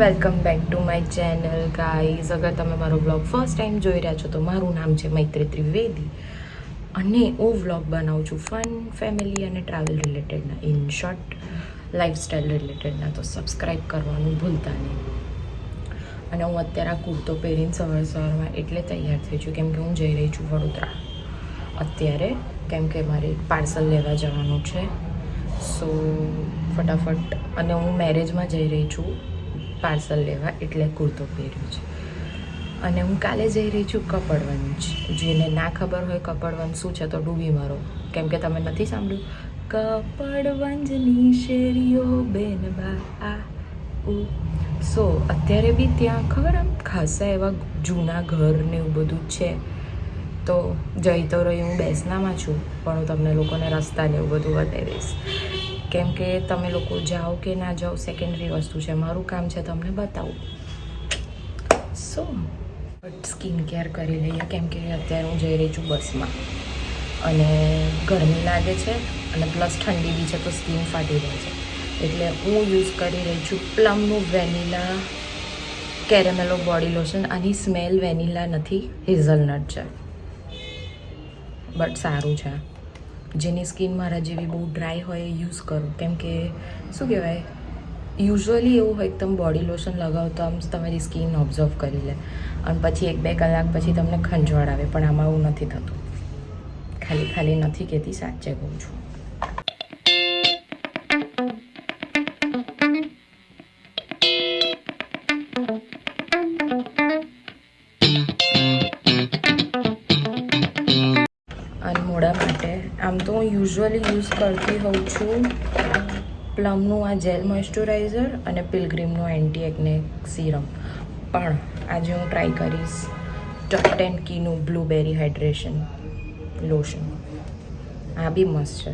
Welcome back to my channel guys. અગર તમે મારો વ્લોગ ફર્સ્ટ ટાઈમ જોઈ રહ્યા છો તો મારું નામ છે મૈત્રી ત્રિવેદી અને હું વ્લોગ બનાવું છું ફન, ફેમિલી અને ટ્રાવેલ રિલેટેડના, ઇન શોર્ટ લાઈફસ્ટાઈલ રિલેટેડના. તો સબસ્ક્રાઈબ કરવાનું ભૂલતા નહીં. અને હું અત્યારે આ કુર્તો પહેરીને સવારમાં એટલે તૈયાર થઈ છું કેમ કે હું જઈ રહી છું વડોદરા અત્યારે, કેમ કે મારે પાર્સલ લેવા જવાનું છે. સો ફટાફટ, અને હું મેરેજમાં જઈ રહી છું પાર્સલ લેવા એટલે કુર્તો પહેર્યું છે. અને હું કાલે જઈ રહી છું કપડવંજ. જેને ના ખબર હોય કપડવંજ શું છે તો ડૂબી મારો, કેમ કે તમે નથી સાંભળ્યું કપડવંજની શેરીઓ બેનબા આ ઉ. સો અત્યારે બી ત્યાં ખબર આમ ખાસા એવા જૂના ઘર ને એવું બધું છે. તો જઈ તો રહી હું બેસનામાં છું, પણ હું તમને લોકોને રસ્તા ને એવું બધું બતાવીશ. કેમ કે તમે લોકો જાઓ કે ના જાઓ સેકન્ડરી વસ્તુ છે, મારું કામ છે તમને બતાવું. સો સ્કિન કેર કરી લઈએ કેમ કે અત્યારે હું જઈ રહી છું બસમાં અને ગરમી લાગે છે અને પ્લસ ઠંડી બી છે તો સ્કિન ફાટી જાય છે. એટલે હું યુઝ કરી રહી છું પ્લમનું વેનીલા કેરેમેલો બોડી લોશન. આની સ્મેલ વેનીલા નથી, હેઝલનટ છે, બટ સારું છે. જેની સ્કિન મારા જેવી બહુ ડ્રાય હોય એ યુઝ કરો, કેમ કે શું કહેવાય, યુઝ્યુઅલી એવું હોય કે તમે બોડી લોશન લગાવો તો આમ તમારી સ્કિન ઓબ્ઝર્વ કરી લે અને પછી 1-2 કલાક પછી તમને ખંજવાળ આવે, પણ આમાં એવું નથી થતું. ખાલી નથી કહેતી, સાચે કહું છું. અને મોઢા માટે આમ તો હું યુઝ્યુઅલી યુઝ કરતી હોઉં છું પ્લમનું આ જેલ મોઇશ્ચરાઇઝર અને પિલગ્રીમનું એન્ટી એકને સિરમ. પણ આજે હું ટ્રાય કરીશ ટોપ 10 કીનું બ્લૂબેરી હાઇડ્રેશન લોશન. આ બી મસ્ત છે.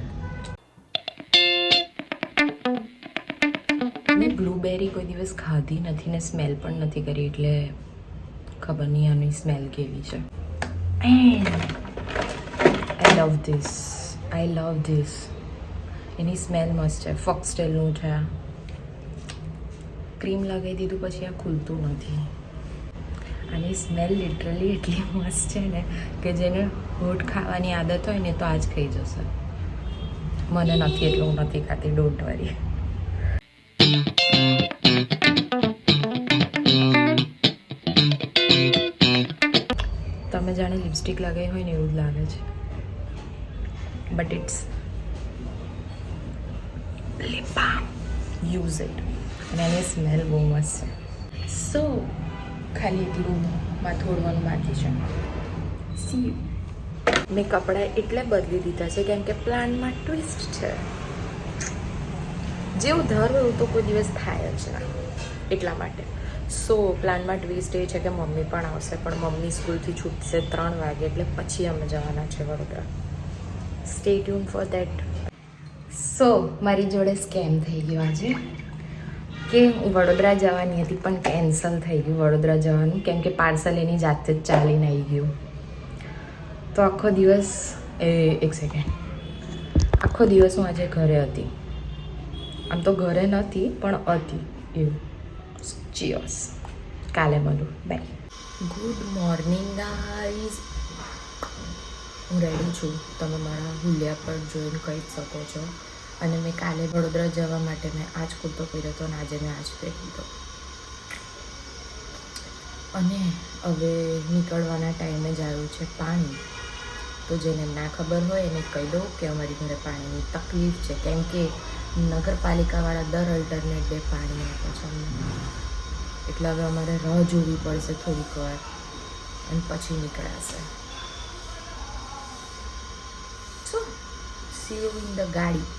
મેં બ્લૂબેરી કોઈ દિવસ ખાધી નથી ને સ્મેલ પણ નથી કરી, એટલે ખબર નહીં આની સ્મેલ કેવી છે. આઈ લવ ધીસ. એની સ્મેલ મસ્ત છે. ફોક્સટેલનું છે. ક્રીમ લગાવી દીધું પછી આ ખુલતું નથી. આની સ્મેલ લિટરલી એટલી મસ્ત છે ને કે જેને હોઠ ખાવાની આદત હોય ને તો આજ ખાઈ જશે. મને નથી એટલે હું નથી ખાતી, ડોન્ટ વરી. તમે જાણે લિપસ્ટિક લગાવી હોય ને એવું જ લાગે છે, but it's lip balm. Use it. અને એની સ્મેલ બહુ મસ્ત છે. સો ખાલી એટલું થોડવાનું બાકી છે. સી મેં કપડાં એટલે બદલી દીધા છે કેમ કે પ્લાનમાં ટ્વિસ્ટ છે. જેવું ધારો એવું તો કોઈ દિવસ થાય જ ના, એટલા માટે. સો પ્લાનમાં ટ્વિસ્ટ એ છે કે મમ્મી પણ આવશે, પણ મમ્મી સ્કૂલથી છૂટશે 3 વાગે, એટલે પછી અમે જવાના છે Vadodara. Stay tune for that. So મારી જોડે સ્કેમ થઈ ગયો આજે કે હું વડોદરા જવાની હતી પણ કેન્સલ થઈ ગયું વડોદરા જવાનું, કેમ કે પાર્સલ એની જાતે જ ચાલીને આવી ગયું. તો આખો દિવસ એક સેકન્ડ, આખો દિવસ હું આજે ઘરે હતી. આમ તો ઘરે નથી પણ હતી એવું. ચીયર્સ. કાલે મળું. બાય. Good morning guys. હું રેડી છું, તમે મારા હુલિયા પર જોઈને કહી જ શકો છો. અને મેં કાલે વડોદરા જવા માટે મેં આ જ કુર્તો પહેર્યો હતો અને આજે મેં આ જ પહેરી હતો. અને હવે નીકળવાના ટાઈમે જ આવ્યું છે પાણી. તો જેને ના ખબર હોય એને કહી દઉં કે અમારી ઘરે પાણીની તકલીફ છે, કેમ કે નગરપાલિકાવાળા દર અલ્ટરનેટ ડે પાણી આપે છે અમને. એટલે હવે અમારે રાહ જોવી પડશે થોડીક વાર અને પછી નીકળાશે. સો સી યુ ઇન ધ ગાડી.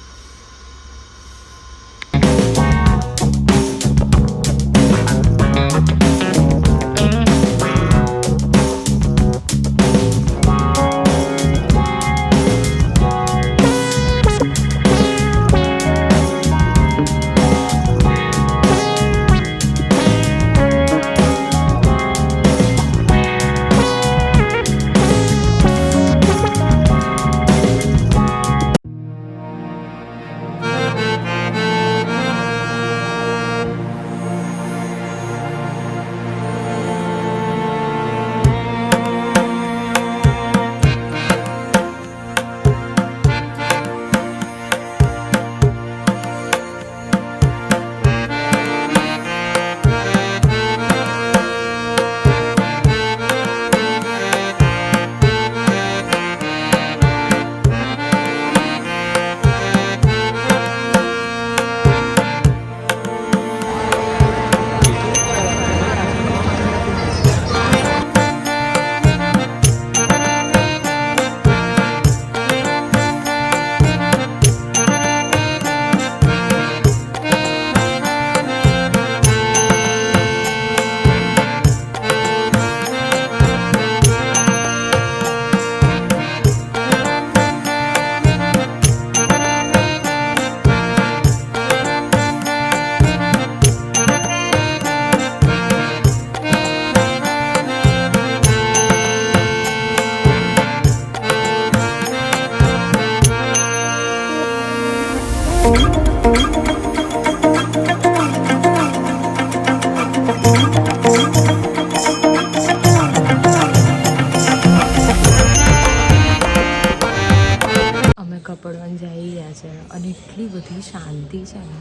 શાંતિ છે ને,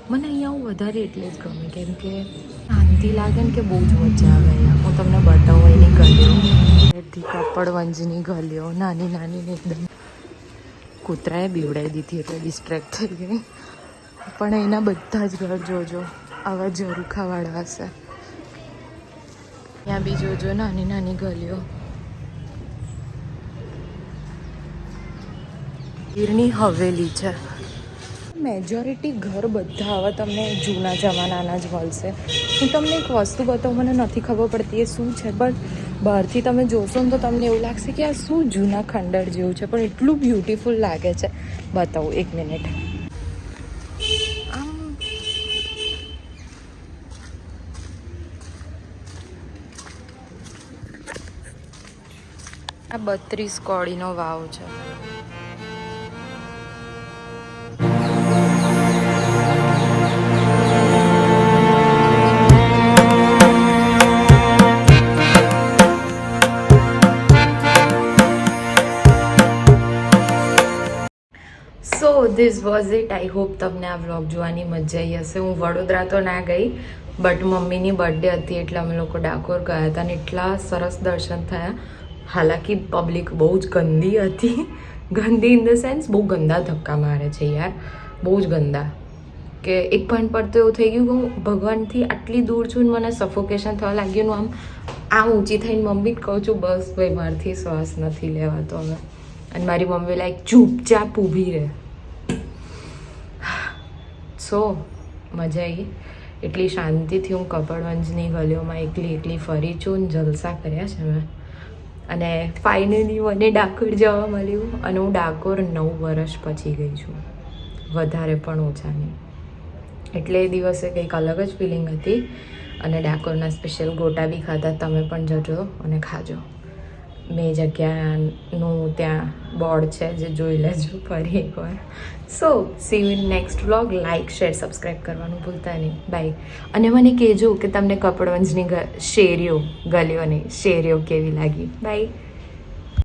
મને અહીંયા હું વધારે એટલે જ ગમે, કેમ કે શાંતિ લાગે ને કે બહુ જ મજા આવે અહીંયા. હું તમને બતાવું એની ગલીઓ, બધી કપડવંજની ગલીઓ, નાની નાની ને એકદમ. કૂતરાએ બીવડાવી દીધી એટલે ડિસ્ટ્રેક્ટ થઈ ગઈ. પણ એના બધા જ ઘર જોજો આવા ઝરૂખાવાળા હશે. ત્યાં બી જોજો નાની નાની ગલીઓ. ગીરની હવેલી છે. મેજોરિટી ઘર બધા હવે તમને જૂના જમાનાના જ મળશે. હું તમને એક વસ્તુ બતાવું, મને નથી ખબર પડતી એ શું છે, બટ બહારથી તમે જોશો ને તો તમને એવું લાગશે કે આ શું જૂના ખંડર જેવું છે, પણ એટલું બ્યુટિફુલ લાગે છે. બતાવું, એક મિનિટ. આ 32 કોળીનો વાવ છે. So this was it. I hope તમને આ વ્લોગ જોવાની મજા આવી હશે. હું વડોદરા તો ના ગઈ, બટ મમ્મીની બર્થડે હતી એટલે અમે લોકો ડાકોર ગયા હતા અને એટલા સરસ દર્શન થયા. હાલાકી પબ્લિક બહુ જ ગંદી હતી. ગંદી ઇન ધ સેન્સ બહુ ગંદા ધક્કા મારે છે યાર, બહુ જ ગંદા. કે એક પોઈન્ટ પર તો એવું થઈ ગયું કે હું ભગવાનથી આટલી દૂર છું ને મને સફોકેશન થવા લાગ્યું. આમ ઊંચી થઈને મમ્મી જ કહું છું, બસ ભાઈ મારથી શ્વાસ નથી લેવાતો હવે. અને મારી મમ્મી લાઈક ચૂપચાપ ઊભી રહે. સો મજા આવી. એટલી શાંતિથી હું કપડવંજની ગલીઓમાં એકલી ફરી છું ને જલસા કર્યા છે મેં. અને ફાઇનલી મને ડાકોર જવા મળ્યું. અને હું ડાકોર 9 વર્ષ પછી ગઈ છું, વધારે પણ ઓછા નહીં. એટલે એ દિવસે કંઈક અલગ જ ફિલિંગ હતી. અને ડાકોરના સ્પેશિયલ ગોટા બી ખાધા. તમે પણ જજો અને ખાજો. મેં જગ્યાનું ત્યાં બોર્ડ છે જે જોઈ લેજો ફરી એકવાર. So see you in next vlog. Like, share, subscribe કરવાનું ભૂલતા નહીં. બાય. અને મને કહેજો કે તમને કપડવંજની શેરીઓ, ગલીઓની શેરીઓ કેવી લાગી. બાય.